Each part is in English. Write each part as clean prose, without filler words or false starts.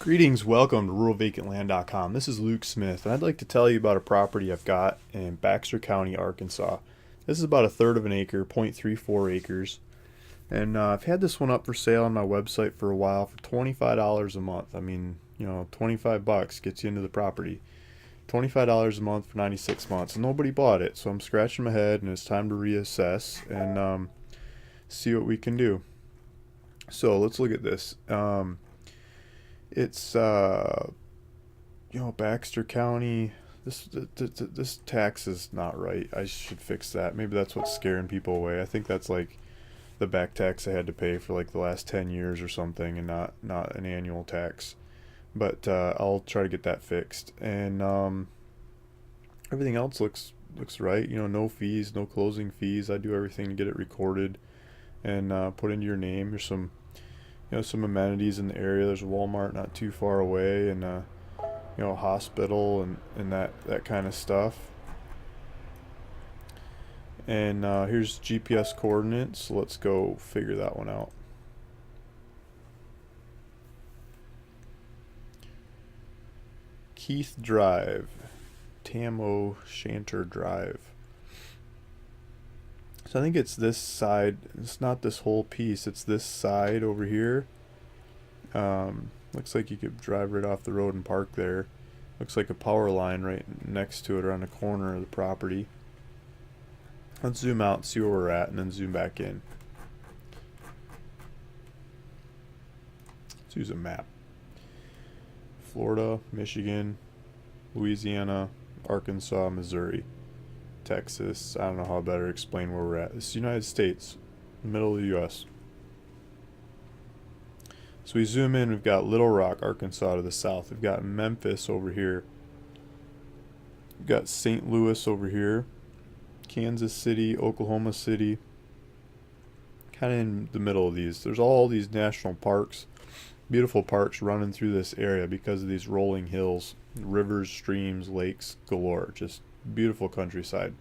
Greetings, welcome to ruralvacantland.com. This is Luke Smith, and I'd like to tell you about a property I've got in Baxter County, Arkansas. This is about a third of an acre, 0.34 acres, and I've had this one up for sale on my website for a while for $25 a month. I mean, 25 bucks gets you into the property. $25 a month for 96 months, and nobody bought it, so I'm scratching my head, and it's time to reassess and see what we can do. So let's look at this. It's Baxter County. This tax is not right. I should fix that. Maybe that's what's scaring people away. I think that's like the back tax I had to pay for like the last 10 years or something, and not an annual tax. But I'll try to get that fixed. And everything else looks right. No fees, no closing fees. I do everything to get it recorded and put into your name. There's some amenities in the area. There's a Walmart not too far away, and a hospital and that kind of stuff. And here's GPS coordinates. Let's go figure that one out. Keith Drive, Tam O'Shanter Drive. So I think it's this side. It's not this whole piece. It's this side over here. Looks like you could drive right off the road and park there. Looks like a power line right next to it around the corner of the property. Let's zoom out and see where we're at, and then zoom back in. Let's use a map. Florida, Michigan, Louisiana, Arkansas, Missouri, Texas. I don't know how I better explain where we're at. This is the United States, the middle of the U.S. So we zoom in, we've got Little Rock, Arkansas to the south. We've got Memphis over here. We've got St. Louis over here. Kansas City, Oklahoma City. Kind of in the middle of these. There's all these national parks, beautiful parks running through this area because of these rolling hills, rivers, streams, lakes galore. Just beautiful countryside.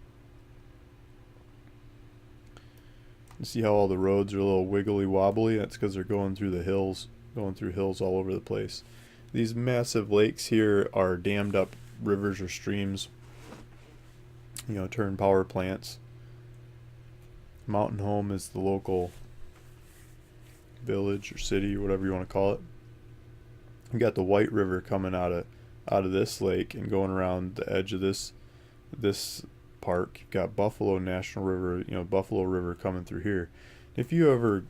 You see how all the roads are a little wiggly wobbly? That's because they're going through the hills, going through hills all over the place. These massive lakes here are dammed up rivers or streams, turn power plants. Mountain Home is the local village or city or whatever you want to call it. We got the White River coming out of this lake and going around the edge of this park. You've got Buffalo National River, Buffalo River coming through here. If you ever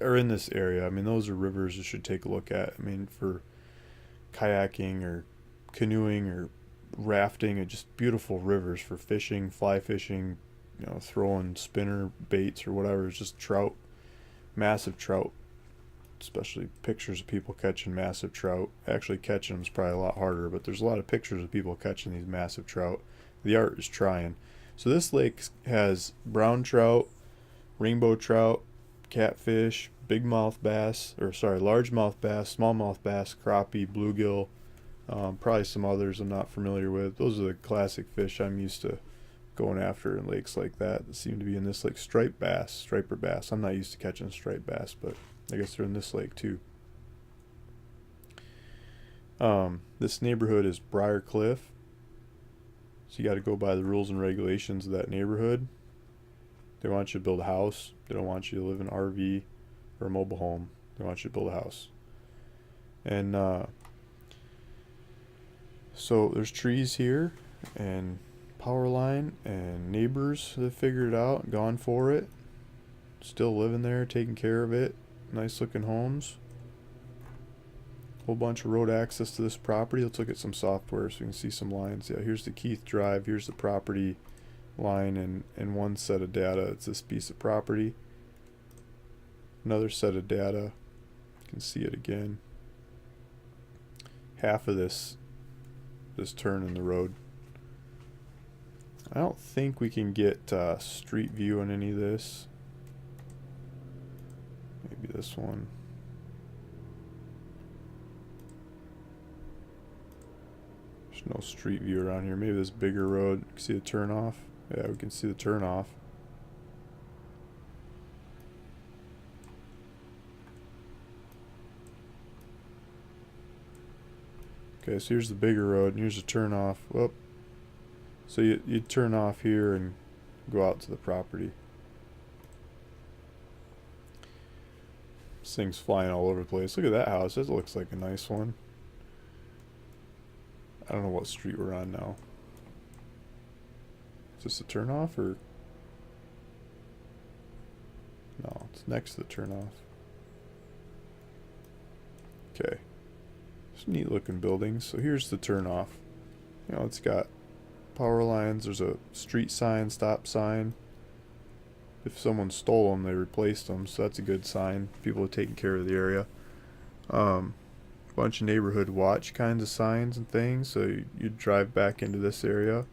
are in this area, I mean, those are rivers you should take a look at. I mean, for kayaking or canoeing or rafting, and just beautiful rivers for fishing, fly fishing, throwing spinner baits or whatever. It's just trout, massive trout, especially pictures of people catching massive trout. Actually catching them is probably a lot harder, but there's a lot of pictures of people catching these massive trout. The art is trying. So this lake has brown trout, rainbow trout, catfish, largemouth bass, smallmouth bass, crappie, bluegill, probably some others I'm not familiar with. Those are the classic fish I'm used to going after in lakes like that. That seem to be in this lake. Striper bass. I'm not used to catching striped bass, but I guess they're in this lake too. This neighborhood is Briar Cliff. So you got to go by the rules and regulations of that neighborhood. They want you to build a house. They don't want you to live in an RV or a mobile home. They want you to build a house. And so there's trees here and power line and neighbors that figured it out and gone for it. Still living there, taking care of it. Nice looking homes. Whole bunch of road access to this property. Let's look at some software so we can see some lines. Yeah, here's the Keith Drive. Here's the property line and one set of data. It's this piece of property. Another set of data. You can see it again. Half of this turn in the road. I don't think we can get street view on any of this. Maybe this one. There's no street view around here. Maybe this bigger road. You can see the turnoff. Yeah, we can see the turnoff. Okay, so here's the bigger road, and here's a turnoff. Whoop. So you turn off here and go out to the property. This thing's flying all over the place. Look at that house. That looks like a nice one. I don't know what street we're on now. Is this a turnoff or? No, it's next to the turnoff. Okay. Some neat looking buildings. So here's the turnoff. You know, it's got power lines. There's a street sign, stop sign. If someone stole them, they replaced them, so that's a good sign. People are taking care of the area. Bunch of neighborhood watch kinds of signs and things. So you drive back into this area,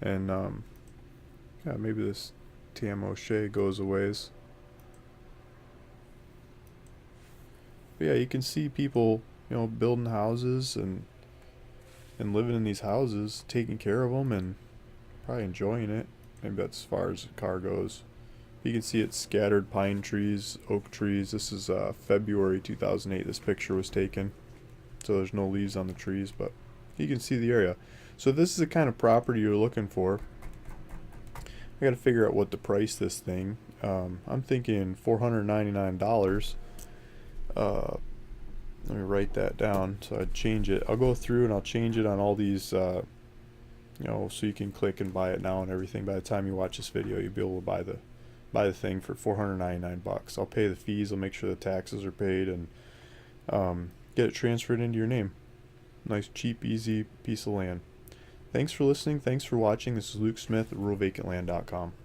and yeah, maybe this Tam O'Shea goes a ways. But yeah, you can see people, you know, building houses and living in these houses, taking care of them, and probably enjoying it. Maybe that's as far as the car goes. You can see it's scattered pine trees, oak trees. This is February 2008 this picture was taken. So there's no leaves on the trees, but you can see the area. So this is the kind of property you're looking for. I got to figure out what to price this thing. I'm thinking $499. Let me write that down so I'd change it. I'll go through and I'll change it on all these, you know, so you can click and buy it now and everything. By the time you watch this video, you'll be able to buy the thing for $499. I'll pay the fees. I'll make sure the taxes are paid and get it transferred into your name. Nice, cheap, easy piece of land. Thanks for listening. Thanks for watching. This is Luke Smith at ruralvacantland.com.